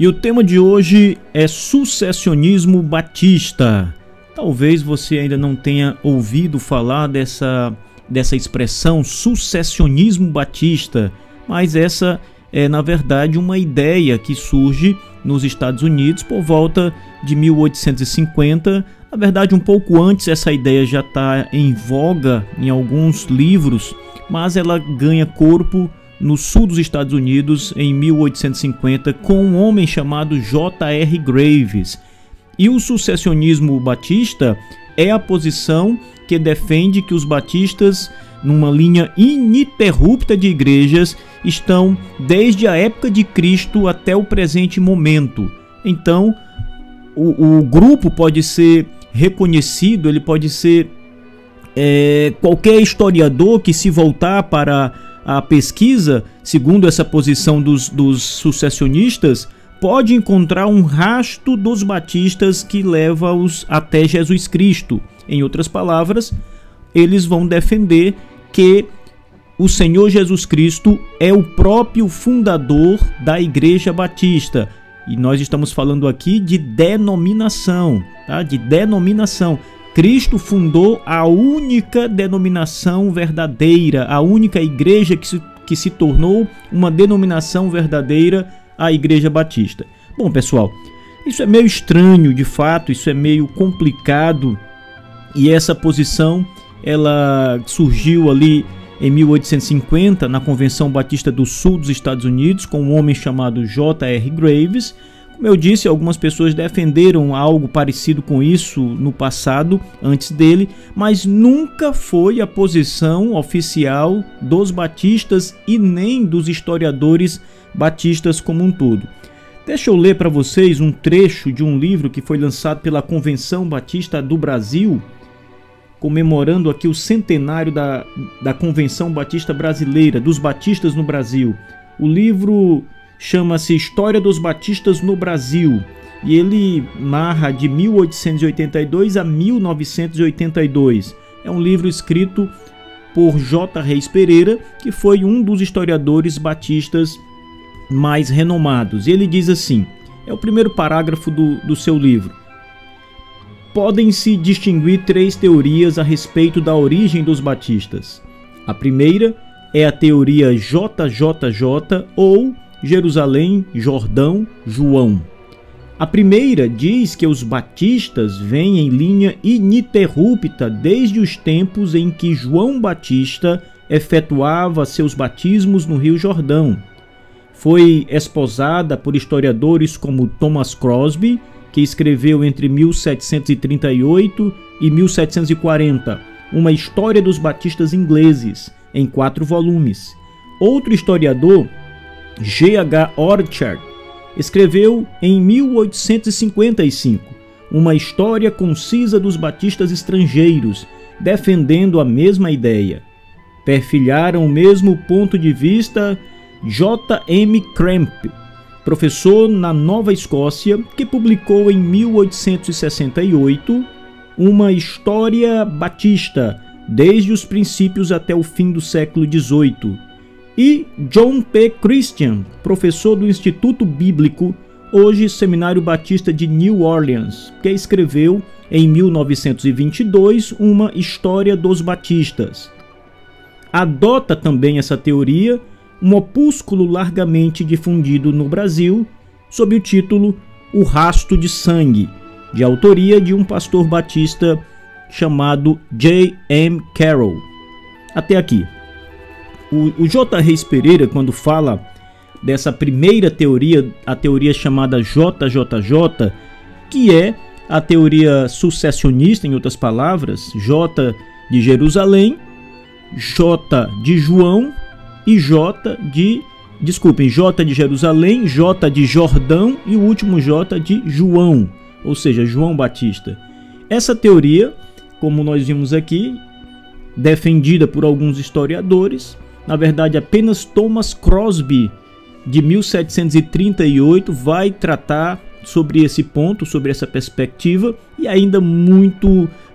E o tema de hoje é sucessionismo batista. Talvez você ainda não tenha ouvido falar dessa expressão sucessionismo batista, mas essa é na verdade uma ideia que surge nos Estados Unidos por volta de 1850. Na verdade, um pouco antes essa ideia já está em voga em alguns livros, mas ela ganha corpo no sul dos Estados Unidos em 1850 com um homem chamado J.R. Graves. E o sucessionismo batista é a posição que defende que os batistas, numa linha ininterrupta de igrejas, estão desde a época de Cristo até o presente momento. Então, o grupo pode ser reconhecido, ele pode ser qualquer historiador que se voltar para a pesquisa, segundo essa posição dos sucessionistas, pode encontrar um rastro dos batistas que leva-os até Jesus Cristo. Em outras palavras, eles vão defender que o Senhor Jesus Cristo é o próprio fundador da Igreja Batista. E nós estamos falando aqui de denominação, tá? De denominação. Cristo fundou a única denominação verdadeira, a única igreja que se tornou uma denominação verdadeira, a Igreja Batista. Bom, pessoal, isso é meio estranho, de fato, isso é meio complicado, e essa posição ela surgiu ali em 1850 na Convenção Batista do Sul dos Estados Unidos com um homem chamado J.R. Graves. Como eu disse, algumas pessoas defenderam algo parecido com isso no passado, antes dele, mas nunca foi a posição oficial dos batistas e nem dos historiadores batistas como um todo. Deixa eu ler para vocês um trecho de um livro que foi lançado pela Convenção Batista do Brasil, comemorando aqui o centenário da Convenção Batista Brasileira, dos batistas no Brasil. O livro chama-se História dos Batistas no Brasil e ele narra de 1882 a 1982. É um livro escrito por J. Reis Pereira, que foi um dos historiadores batistas mais renomados. E ele diz assim, é o primeiro parágrafo do seu livro: podem-se distinguir três teorias a respeito da origem dos batistas. A primeira é a teoria JJJ ou Jerusalém, Jordão, João. A primeira diz que os batistas vêm em linha ininterrupta desde os tempos em que João Batista efetuava seus batismos no Rio Jordão. Foi esposada por historiadores como Thomas Crosby, que escreveu entre 1738 e 1740 uma História dos Batistas Ingleses, em 4 volumes. Outro historiador, G.H. Orchard, escreveu em 1855 uma história concisa dos batistas estrangeiros, defendendo a mesma ideia. Perfilharam o mesmo ponto de vista J.M. Cramp, professor na Nova Escócia, que publicou em 1868 uma História Batista, desde os princípios até o fim do século XVIII. E John P. Christian, professor do Instituto Bíblico, hoje Seminário Batista de New Orleans, que escreveu em 1922 uma História dos Batistas. Adota também essa teoria um opúsculo largamente difundido no Brasil, sob o título O Rasto de Sangue, de autoria de um pastor batista chamado J. M. Carroll. Até aqui. O J. Reis Pereira, quando fala dessa primeira teoria, a teoria chamada JJJ, que é a teoria sucessionista, em outras palavras, J de Jerusalém, J de João e J de Jerusalém, J de Jordão e o último J de João, ou seja, João Batista. Essa teoria, como nós vimos aqui, defendida por alguns historiadores, na verdade apenas Thomas Crosby, de 1738, vai tratar sobre esse ponto, sobre essa perspectiva, e ainda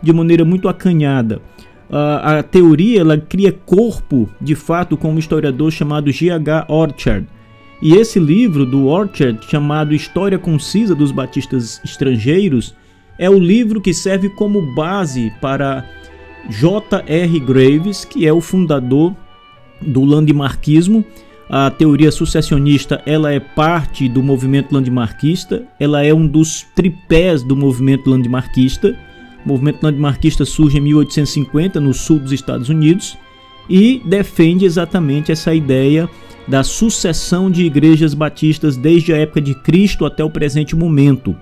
de maneira muito acanhada. A teoria ela cria corpo, de fato, com um historiador chamado G.H. Orchard. E esse livro do Orchard, chamado História Concisa dos Batistas Estrangeiros, é o livro que serve como base para J.R. Graves, que é o fundador do landmarquismo. A teoria sucessionista, ela é parte do movimento landmarquista, ela é um dos tripés do movimento landmarquista. O movimento landmarquista surge em 1850 no sul dos Estados Unidos e defende exatamente essa ideia da sucessão de igrejas batistas desde a época de Cristo até o presente momento.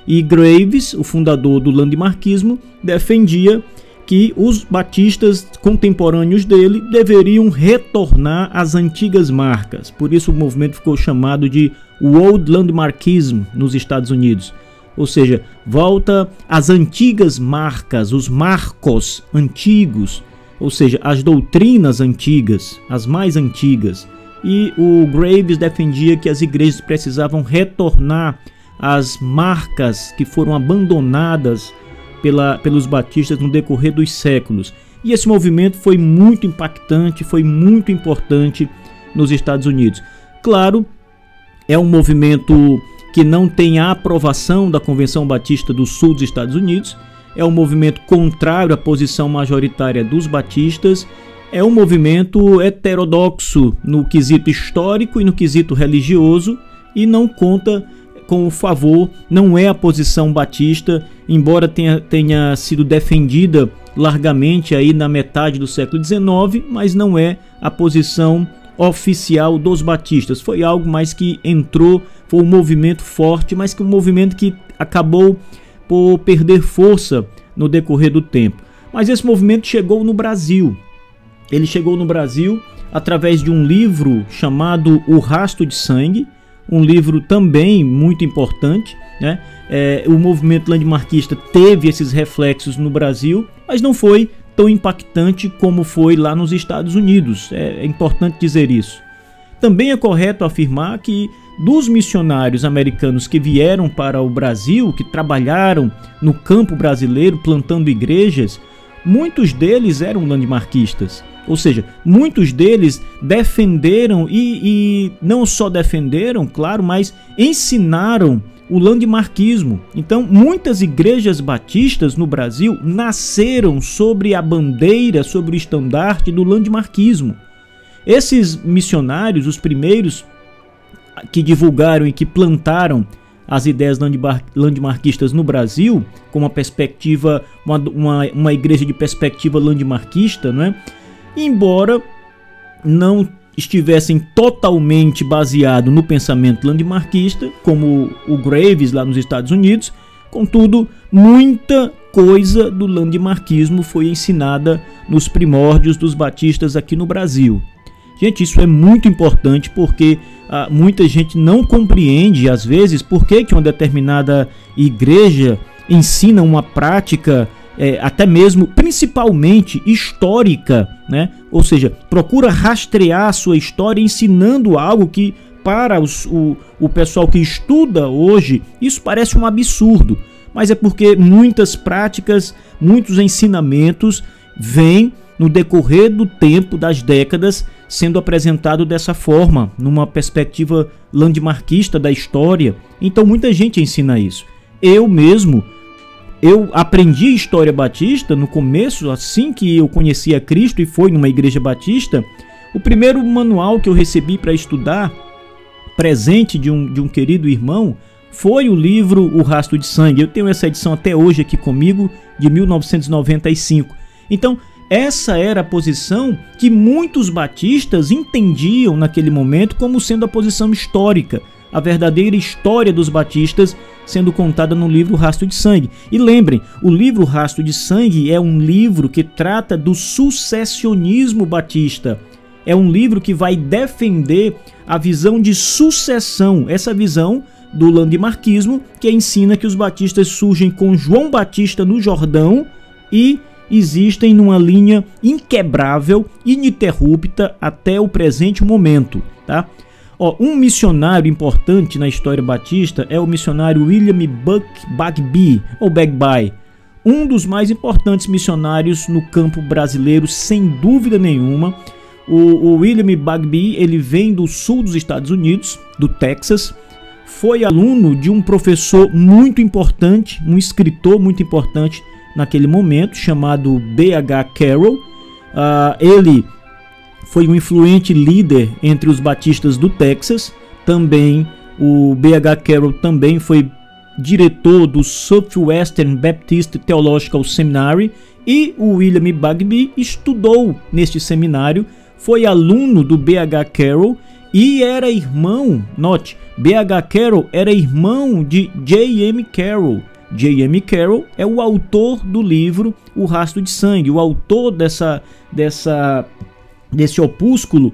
E Graves, o fundador do landmarquismo, defendia que os batistas contemporâneos dele deveriam retornar às antigas marcas. Por isso o movimento ficou chamado de Old Landmarkism nos Estados Unidos. Ou seja, volta às antigas marcas, os marcos antigos, ou seja, as doutrinas antigas, as mais antigas. E o Graves defendia que as igrejas precisavam retornar às marcas que foram abandonadas pelos batistas no decorrer dos séculos. E esse movimento foi muito impactante, foi muito importante nos Estados Unidos. Claro, é um movimento que não tem a aprovação da Convenção Batista do Sul dos Estados Unidos, é um movimento contrário à posição majoritária dos batistas, é um movimento heterodoxo no quesito histórico e no quesito religioso e não conta com o favor, não é a posição batista, embora tenha sido defendida largamente aí na metade do século XIX, mas não é a posição oficial dos batistas. Foi algo mais que entrou, foi um movimento forte, mas que um movimento que acabou por perder força no decorrer do tempo. Mas esse movimento chegou no Brasil. Ele chegou no Brasil através de um livro chamado O Rastro de Sangue, um livro também muito importante, né? O movimento landmarquista teve esses reflexos no Brasil, mas não foi tão impactante como foi lá nos Estados Unidos. É importante dizer isso. Também é correto afirmar que dos missionários americanos que vieram para o Brasil, que trabalharam no campo brasileiro plantando igrejas, muitos deles eram landmarquistas. Ou seja, muitos deles defenderam e não só defenderam, claro, mas ensinaram o landmarquismo. Então, muitas igrejas batistas no Brasil nasceram sobre a bandeira, sobre o estandarte do landmarquismo. Esses missionários, os primeiros que divulgaram e que plantaram as ideias landmarquistas no Brasil, com uma perspectiva, uma igreja de perspectiva landmarquista, não é? Embora não estivessem totalmente baseado no pensamento landmarquista, como o Graves lá nos Estados Unidos, contudo, muita coisa do landmarquismo foi ensinada nos primórdios dos batistas aqui no Brasil. Gente, isso é muito importante porque muita gente não compreende, às vezes, por que uma determinada igreja ensina uma prática até mesmo, principalmente, histórica, né? Ou seja, procura rastrear a sua história ensinando algo que, para o pessoal que estuda hoje, isso parece um absurdo. Mas é porque muitas práticas, muitos ensinamentos vêm no decorrer do tempo, das décadas, sendo apresentado dessa forma, numa perspectiva landmarquista da história. Então muita gente ensina isso. Eu aprendi história batista no começo, assim que eu conheci a Cristo e foi numa igreja batista. O primeiro manual que eu recebi para estudar, presente de um querido irmão, foi o livro O Rastro de Sangue. Eu tenho essa edição até hoje aqui comigo, de 1995. Então, essa era a posição que muitos batistas entendiam naquele momento como sendo a posição histórica, a verdadeira história dos batistas sendo contada no livro Rastro de Sangue. E lembrem, o livro Rastro de Sangue é um livro que trata do sucessionismo batista. É um livro que vai defender a visão de sucessão, essa visão do landmarquismo que ensina que os batistas surgem com João Batista no Jordão e existem numa linha inquebrável, ininterrupta até o presente momento, tá? Um missionário importante na história batista é o missionário William Bagby, ou Bagby, um dos mais importantes missionários no campo brasileiro, sem dúvida nenhuma. O William Bagby, ele vem do sul dos Estados Unidos, do Texas, foi aluno de um professor muito importante, um escritor muito importante naquele momento, chamado B.H. Carroll. Ele foi um influente líder entre os batistas do Texas. Também o B.H. Carroll também foi diretor do Southwestern Baptist Theological Seminary, e o William Bagby estudou neste seminário, foi aluno do B.H. Carroll e era irmão, note, B.H. Carroll era irmão de J.M. Carroll. J.M. Carroll é o autor do livro O Rastro de Sangue, o autor desse opúsculo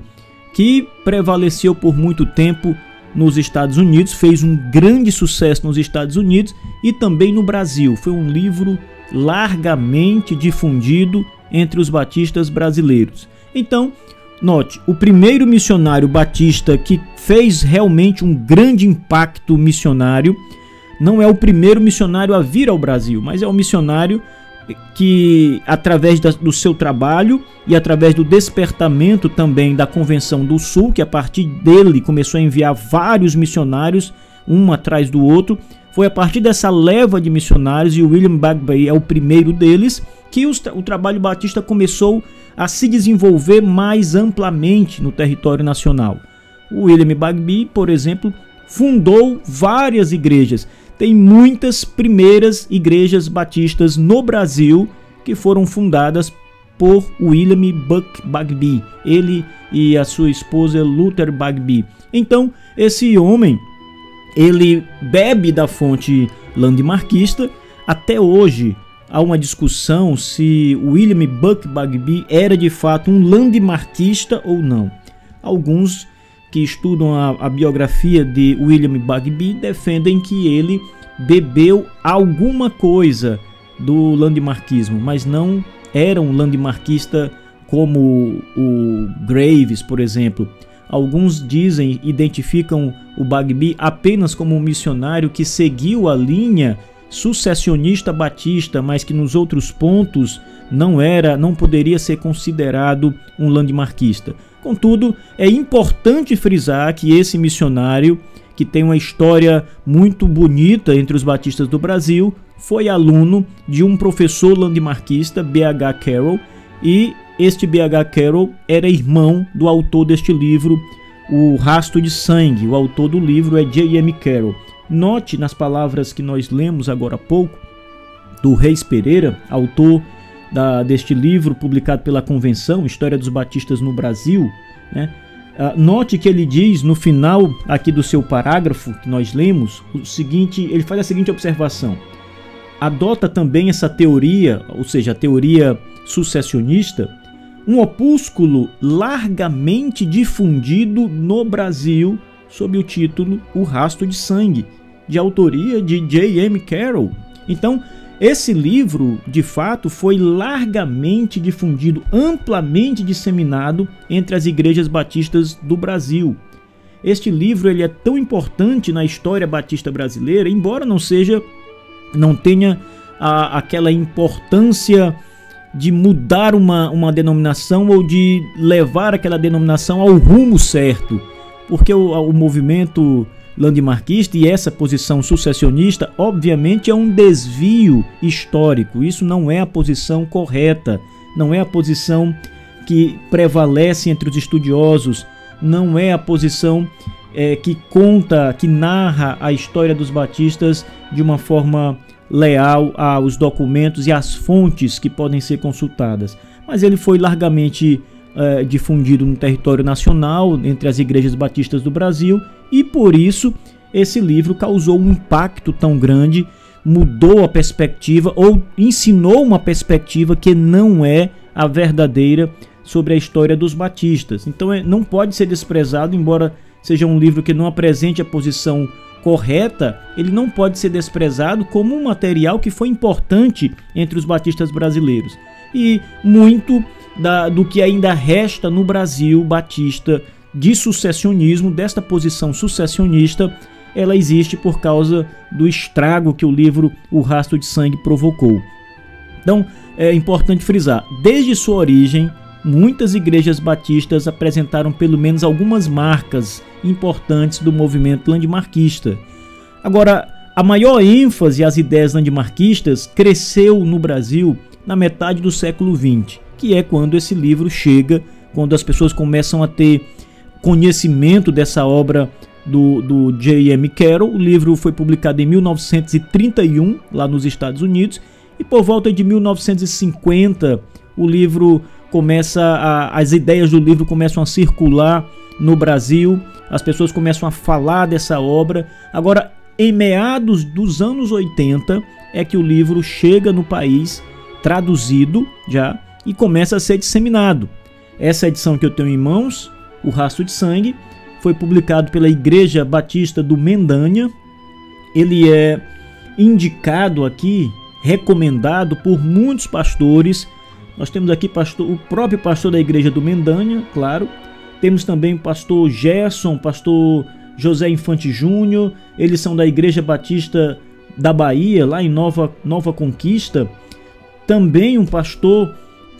que prevaleceu por muito tempo nos Estados Unidos, fez um grande sucesso nos Estados Unidos e também no Brasil. Foi um livro largamente difundido entre os batistas brasileiros. Então, note, o primeiro missionário batista que fez realmente um grande impacto missionário não é o primeiro missionário a vir ao Brasil, mas é o missionário que, através do seu trabalho e através do despertamento também da Convenção do Sul, que a partir dele começou a enviar vários missionários, um atrás do outro, foi a partir dessa leva de missionários, e o William Bagby é o primeiro deles, que o trabalho batista começou a se desenvolver mais amplamente no território nacional. O William Bagby, por exemplo, fundou várias igrejas. Tem muitas primeiras igrejas batistas no Brasil que foram fundadas por William Buck Bagby, ele e a sua esposa Luther Bagby. Então, esse homem, ele bebe da fonte landmarquista. Até hoje há uma discussão se William Buck Bagby era de fato um landmarquista ou não. Alguns que estudam a biografia de William Bagby defendem que ele bebeu alguma coisa do landmarquismo, mas não era um landmarquista como o Graves, por exemplo. Alguns identificam o Bagby apenas como um missionário que seguiu a linha sucessionista batista, mas que nos outros pontos não poderia ser considerado um landmarquista. Contudo, é importante frisar que esse missionário, que tem uma história muito bonita entre os batistas do Brasil, foi aluno de um professor landmarquista, B.H. Carroll, e este B.H. Carroll era irmão do autor deste livro, O Rastro de Sangue. O autor do livro é J.M. Carroll. Note nas palavras que nós lemos agora há pouco, do Reis Pereira, autor deste livro publicado pela Convenção, História dos Batistas no Brasil, né? Note que ele diz no final aqui do seu parágrafo que nós lemos o seguinte, ele faz a seguinte observação: adota também essa teoria, ou seja, a teoria sucessionista, um opúsculo largamente difundido no Brasil sob o título O Rastro de Sangue, de autoria de J.M. Carroll. Então, esse livro, de fato, foi largamente difundido, amplamente disseminado entre as igrejas batistas do Brasil. Este livro ele é tão importante na história batista brasileira, embora não tenha aquela importância de mudar uma denominação ou de levar aquela denominação ao rumo certo, porque o movimento landmarquista e essa posição sucessionista, obviamente, é um desvio histórico. Isso não é a posição correta, não é a posição que prevalece entre os estudiosos, não é a posição que conta, que narra a história dos batistas de uma forma leal aos documentos e às fontes que podem ser consultadas. Mas ele foi largamente difundido no território nacional, entre as igrejas batistas do Brasil, e por isso esse livro causou um impacto tão grande, mudou a perspectiva ou ensinou uma perspectiva que não é a verdadeira sobre a história dos batistas. Então não pode ser desprezado, embora seja um livro que não apresente a posição correta, ele não pode ser desprezado como um material que foi importante entre os batistas brasileiros. E muito do que ainda resta no Brasil batista de sucessionismo, desta posição sucessionista, ela existe por causa do estrago que o livro O Rastro de Sangue provocou. Então, é importante frisar, desde sua origem, muitas igrejas batistas apresentaram pelo menos algumas marcas importantes do movimento landmarquista. Agora, a maior ênfase às ideias landmarquistas cresceu no Brasil na metade do século XX, que é quando esse livro chega, quando as pessoas começam a ter conhecimento dessa obra do J.M. Carroll. O livro foi publicado em 1931, lá nos Estados Unidos, e por volta de 1950 o livro as ideias do livro começam a circular no Brasil, as pessoas começam a falar dessa obra. Agora, em meados dos anos 80 é que o livro chega no país, traduzido já, e começa a ser disseminado. Essa edição que eu tenho em mãos, O Rastro de Sangue, foi publicado pela Igreja Batista do Mendanha. Ele é indicado aqui, recomendado por muitos pastores. Nós temos aqui o próprio pastor da Igreja do Mendanha, claro. Temos também o pastor Gerson, pastor José Infante Júnior. Eles são da Igreja Batista da Bahia, lá em Nova Conquista. Também um pastor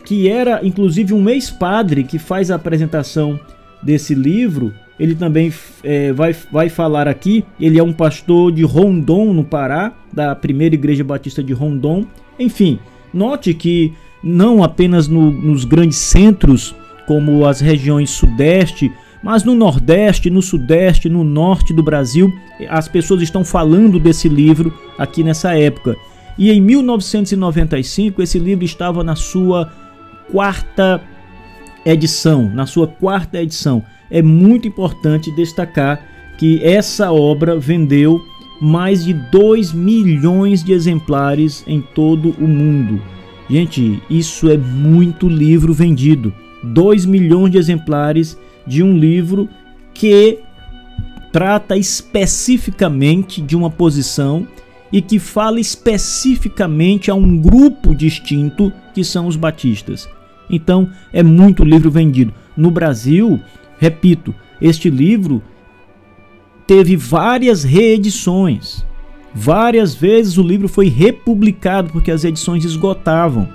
que era inclusive um ex-padre que faz a apresentação desse livro. Ele também vai falar aqui. Ele é um pastor de Rondon, no Pará, da primeira Igreja Batista de Rondon. Enfim, note que não apenas nos grandes centros, como as regiões sudeste, mas no nordeste, no sudeste, no norte do Brasil, as pessoas estão falando desse livro aqui nessa época. E em 1995, esse livro estava na sua quarta edição. É muito importante destacar que essa obra vendeu mais de 2 milhões de exemplares em todo o mundo. Gente, isso é muito livro vendido. 2 milhões de exemplares de um livro que trata especificamente de uma posição e que fala especificamente a um grupo distinto, que são os batistas. Então, é muito livro vendido. No Brasil, repito, este livro teve várias reedições. Várias vezes o livro foi republicado porque as edições esgotavam.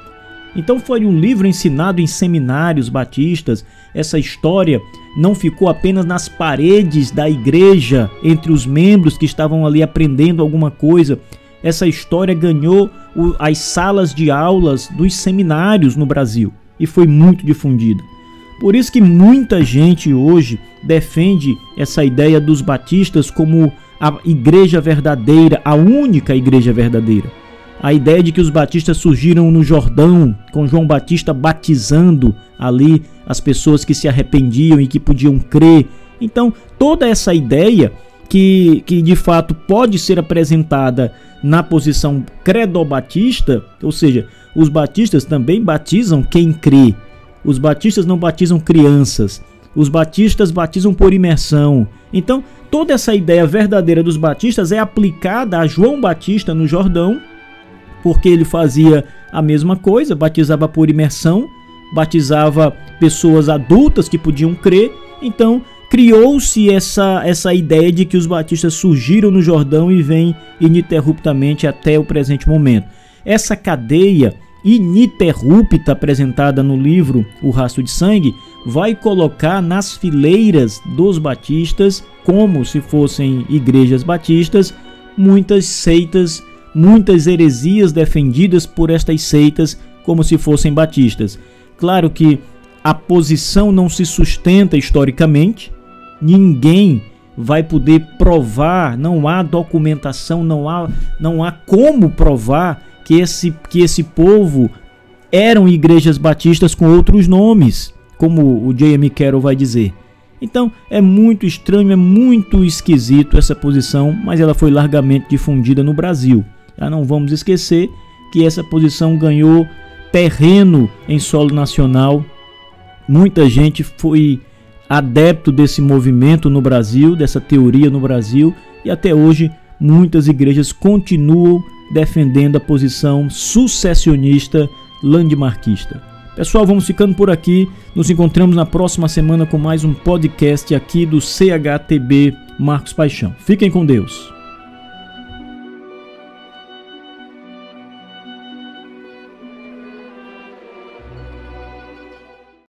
Então foi um livro ensinado em seminários batistas. Essa história não ficou apenas nas paredes da igreja, entre os membros que estavam ali aprendendo alguma coisa. Essa história ganhou as salas de aulas dos seminários no Brasil e foi muito difundida. Por isso que muita gente hoje defende essa ideia dos batistas como a igreja verdadeira, a única igreja verdadeira. A ideia de que os batistas surgiram no Jordão, com João Batista batizando ali as pessoas que se arrependiam e que podiam crer. Então, toda essa ideia que de fato pode ser apresentada na posição credo-batista, ou seja, os batistas também batizam quem crê. Os batistas não batizam crianças. Os batistas batizam por imersão. Então, toda essa ideia verdadeira dos batistas é aplicada a João Batista no Jordão, porque ele fazia a mesma coisa, batizava por imersão, batizava pessoas adultas que podiam crer. Então, criou-se essa ideia de que os batistas surgiram no Jordão e vêm ininterruptamente até o presente momento. Essa cadeia ininterrupta apresentada no livro O Rastro de Sangue vai colocar nas fileiras dos batistas, como se fossem igrejas batistas, muitas seitas, muitas heresias defendidas por estas seitas como se fossem batistas. Claro que a posição não se sustenta historicamente, ninguém vai poder provar, não há documentação, não há como provar que esse povo eram igrejas batistas com outros nomes, como o J.M. Carroll vai dizer. Então é muito estranho, é muito esquisito essa posição, mas ela foi largamente difundida no Brasil. Já não vamos esquecer que essa posição ganhou terreno em solo nacional. Muita gente foi adepto desse movimento no Brasil, dessa teoria no Brasil, e até hoje muitas igrejas continuam defendendo a posição sucessionista landmarquista. Pessoal, vamos ficando por aqui. Nos encontramos na próxima semana com mais um podcast aqui do CHTB Marcos Paixão. Fiquem com Deus.